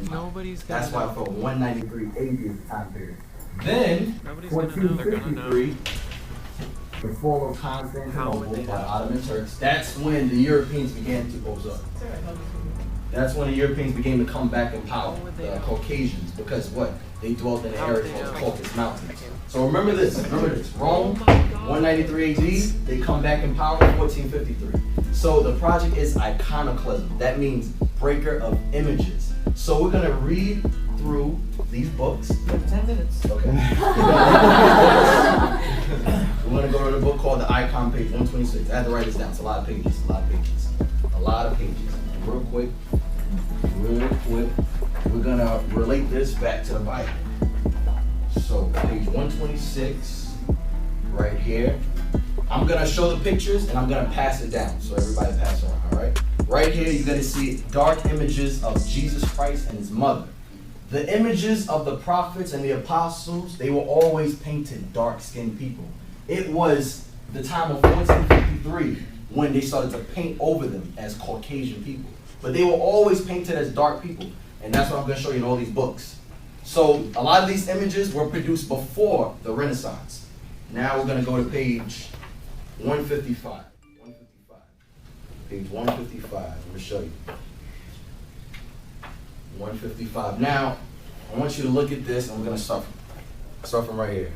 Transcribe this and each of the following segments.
power. Nobody's That's why gonna for 193 AD is the time period. Then, Nobody's gonna know. They're gonna know. 1453, the fall of How would Constantinople they by the know? Ottoman Turks. That's when the Europeans began to pose up. That's when the Europeans began to come back in power, the Caucasians, because what? They dwelt in the How would area they called the know? Caucasus Mountains. So remember this, Rome, Oh my God. 193 AD, they come back in power in 1453. So the project is iconoclasm. That means breaker of images. So we're gonna read through these books. 10 minutes. Okay. We're gonna go to the book called The Icon, page 126. I had to write this down. It's a lot of pages. A lot of pages. Real quick. We're gonna relate this back to the Bible. So page 126, right here. I'm gonna show the pictures and I'm gonna pass it down. So everybody pass around, all right? Right here, you're gonna see dark images of Jesus Christ and his mother. The images of the prophets and the apostles, they were always painted dark-skinned people. It was the time of 1453 when they started to paint over them as Caucasian people. But they were always painted as dark people. And that's what I'm going to show you in all these books. So a lot of these images were produced before the Renaissance. Now we're going to go to page 155. Page 155. I'm going to show you. 155. Now, I want you to look at this, and we're going to start from right here.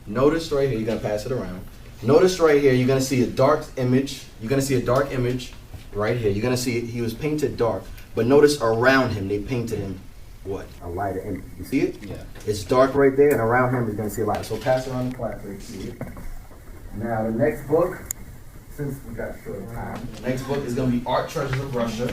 Notice right here, you're going to pass it around. Notice right here, you're going to see a dark image. You're going to see a dark image right here. You're going to see he was painted dark. But notice around him, they painted him what? A lighter image. You see it? Yeah. It's dark right there, and around him, you're going to see a light. So pass it around the class so you can see it. Now, the next book, since we got short time, the next book is going to be Art Treasures of Russia.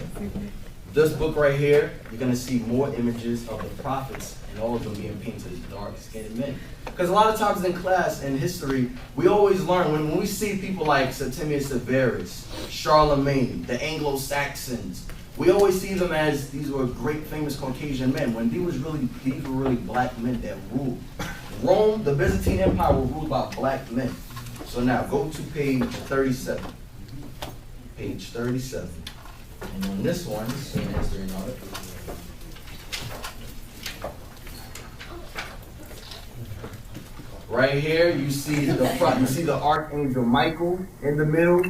This book right here, you're going to see more images of the prophets, and all of them being painted as dark-skinned men. Because a lot of times in class, in history, we always learn, when we see people like Septimius Severus, Charlemagne, the Anglo-Saxons, we always see them as these were great famous Caucasian men, when these were really black men that ruled. Rome, the Byzantine Empire, was ruled by black men. So now, go to page 37. Page 37. And on this one, same history and all that. Right here, you see the front. You see the Archangel Michael in the middle.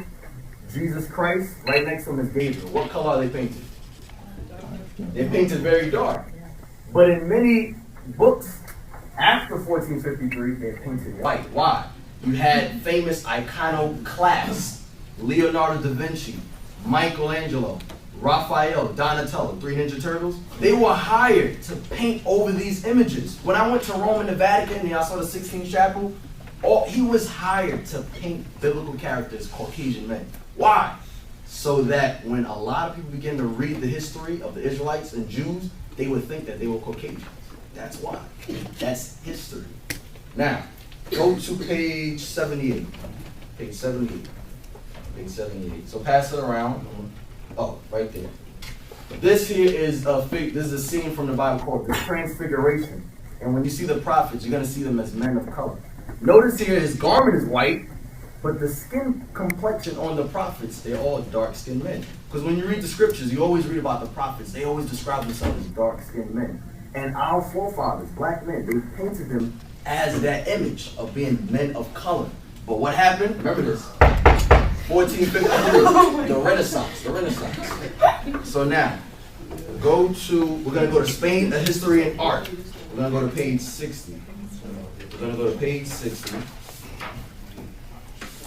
Jesus Christ. Right next to him is Gabriel. What color are they painted? They're painted very dark. But in many books after 1453, they're painted white. Why? You had famous iconoclasts: Leonardo da Vinci, Michelangelo, Raphael, Donatello, 3 Ninja Turtles. They were hired to paint over these images. When I went to Rome and the Vatican and I saw the Sistine Chapel, he was hired to paint biblical characters, Caucasian men. Why? So that when a lot of people begin to read the history of the Israelites and Jews, they would think that they were Caucasians. That's why. That's history. Now, go to page 78. Page 78. Page 78. So pass it around. Oh, right there. This here is this is a scene from the Bible called the Transfiguration. And when you see the prophets, you're going to see them as men of color. Notice here his garment is white, but the skin complexion on the prophets, they're all dark-skinned men. Because when you read the scriptures, you always read about the prophets. They always describe themselves as dark-skinned men. And our forefathers, black men, they painted them as that image of being men of color. But what happened? Remember this. 1453, the Renaissance. So now, we're going to go to Spain, a history and art. We're going to go to page 60. We're going to go to page 60.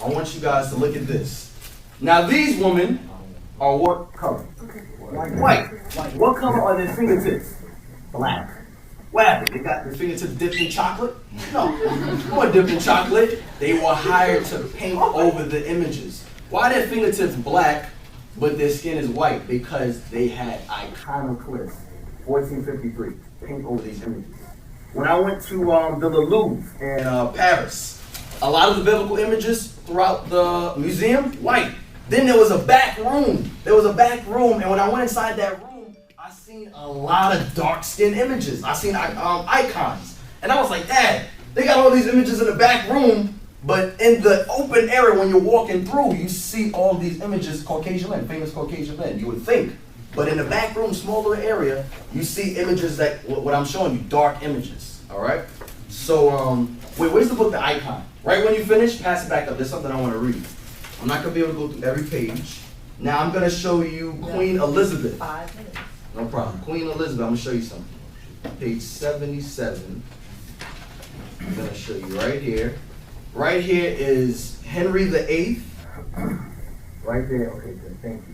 I want you guys to look at this. Now, these women are what color? White. What color are their fingertips? Black. What happened? They got their fingertips dipped in chocolate? No, they weren't dipped in chocolate. They were hired to paint over the images. Why are their fingertips black, but their skin is white? Because they had iconoclasts, 1453, paint over these images. When I went to the Louvre in Paris, a lot of the biblical images throughout the museum, white. Then there was a back room. And when I went inside that room, I seen a lot of dark-skinned images. I seen icons. And I was like, Dad, they got all these images in the back room, but in the open area when you're walking through, you see all these images, Caucasian men, famous Caucasian men. You would think But in the back room, smaller area, you see images that, what I'm showing you, dark images, all right? So, wait, where's the book, The Icon? Right when you finish, pass it back up. There's something I want to read. I'm not going to be able to go through every page. Now I'm going to show you Queen Elizabeth. 5 minutes. No problem. Queen Elizabeth, I'm going to show you something. Page 77. I'm going to show you right here. Right here is Henry VIII. Right there. Okay, good. Thank you.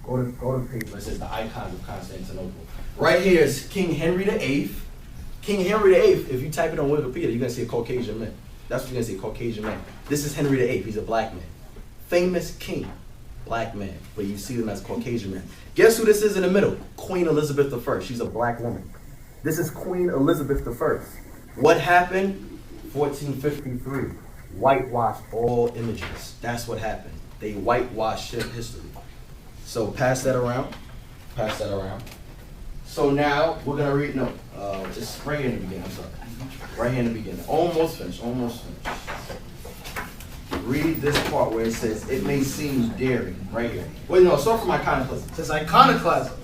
Go to page where it says the icons of Constantinople. Right here is King Henry VIII. King Henry VIII, if you type it on Wikipedia, you're going to see a Caucasian man. That's what you're going to see, Caucasian man. This is Henry VIII. He's a black man. Famous king, black man. But you see them as Caucasian man. Guess who this is in the middle? Queen Elizabeth I. She's a black woman. This is Queen Elizabeth I. What happened? 1453. Whitewashed all images. That's what happened. They whitewashed history. So pass that around. Pass that around. So now we're gonna read. No, it's right here in the beginning. I'm sorry. Right here in the beginning. Almost finished. Almost finished. Read this part where it says, "It may seem daring." Right here. Wait, no. Start from iconoclasm. It says iconoclasm.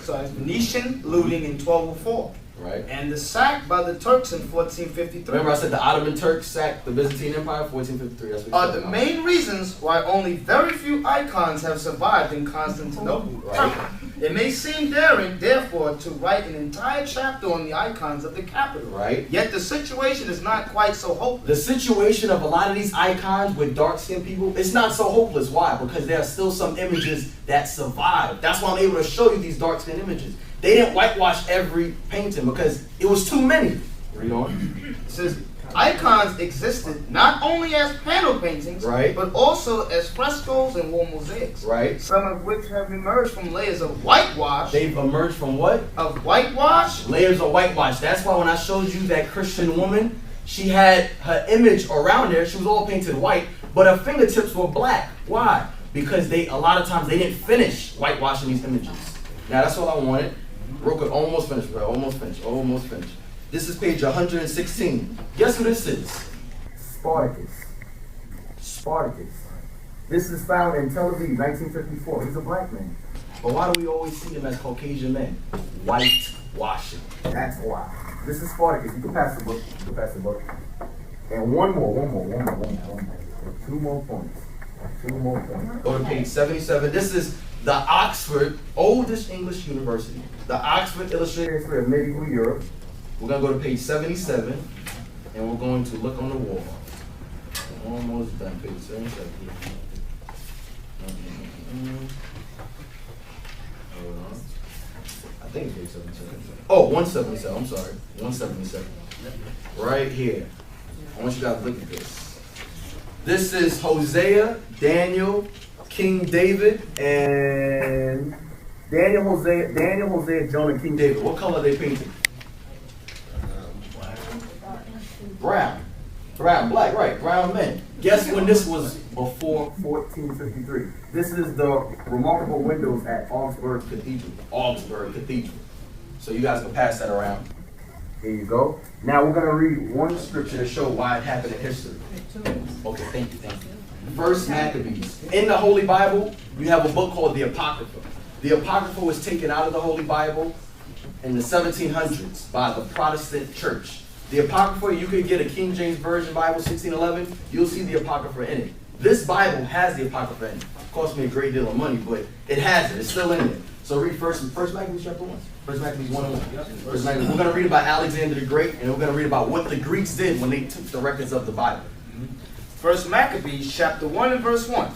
So it's Venetian looting in 1204. Right. And the sack by the Turks in 1453. Remember I said the Ottoman Turks sacked the Byzantine Empire, 1453. That's what Are the main reasons why only very few icons have survived in Constantinople. Right. It may seem daring, therefore, to write an entire chapter on the icons of the capital. Right. Yet the situation is not quite so hopeless. The situation of a lot of these icons with dark-skinned people, it's not so hopeless. Why? Because there are still some images that survive. That's why I'm able to show you these dark-skinned images. They didn't whitewash every painting because it was too many. Read on. It says icons existed not only as panel paintings, right, but also as frescoes and wall mosaics. Right. Some of which have emerged from layers of whitewash. They've emerged from what? Of whitewash. Layers of whitewash. That's why when I showed you that Christian woman, she had her image around there. She was all painted white, but her fingertips were black. Why? Because a lot of times they didn't finish whitewashing these images. Now that's all I wanted. Real quick, almost finished, bro. Almost finished. Almost finished. This is page 116. Guess who this is? Spartacus. Spartacus. This is found in Tel Aviv, 1954. He's a black man. But why do we always see him as Caucasian men? Whitewashing. That's why. This is Spartacus. You can pass the book. You can pass the book. And one more. Two more points. Go to page 77. This is the Oxford, oldest English university. The Oxford Illustrated History of Medieval Europe. We're going to go to page 77, and we're going to look on the wall. We're almost done, page 77. Hold on. I think it's page 77. Oh, 177, I'm sorry. 177. Right here. I want you guys to look at this. This is Hosea, Daniel, King David, and Daniel, Hosea, Jonah, and King David. What color are they painted? Brown. Black, right. Brown men. Guess when this was before 1453. This is the remarkable windows at Augsburg Cathedral. So you guys can pass that around. Here you go. Now we're going to read one scripture to show why it happened in history. Okay, thank you. First Maccabees. In the Holy Bible, you have a book called the Apocrypha. The Apocrypha was taken out of the Holy Bible in the 1700s by the Protestant Church. The Apocrypha, you can get a King James Version Bible, 1611. You'll see the Apocrypha in it. This Bible has the Apocrypha in it. It cost me a great deal of money, but it has it. It's still in there. So read First Maccabees chapter 1. First Maccabees 1:1. First Maccabees. We're going to read about Alexander the Great, and we're going to read about what the Greeks did when they took the records of the Bible. First Maccabees chapter 1 and verse 1.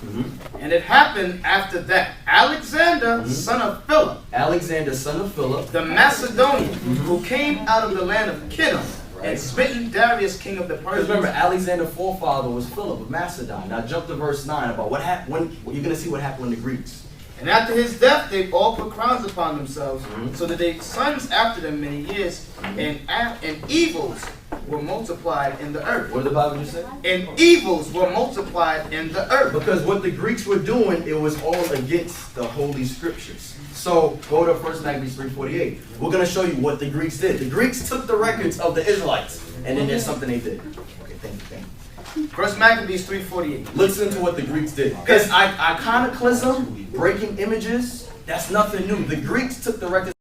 And it happened after that Alexander, son of Philip, the Macedonian, who came out of the land of Kittim, and smitten Darius, king of the Persians. Remember, Alexander's forefather was Philip of Macedon. Now jump to verse 9 about what happened. You're going to see what happened when the Greeks. And after his death, they all put crowns upon themselves, so that they sons after them many years, and evils were multiplied in the earth. What did the Bible just say? And evils were multiplied in the earth. Because what the Greeks were doing, it was all against the Holy Scriptures. So go to 1 Maccabees 3:48. We're going to show you what the Greeks did. The Greeks took the records of the Israelites, and then there's something they did. Okay, thank you. First Maccabees 3:48. Listen to what the Greeks did. Because iconoclasm, breaking images, that's nothing new. The Greeks took the records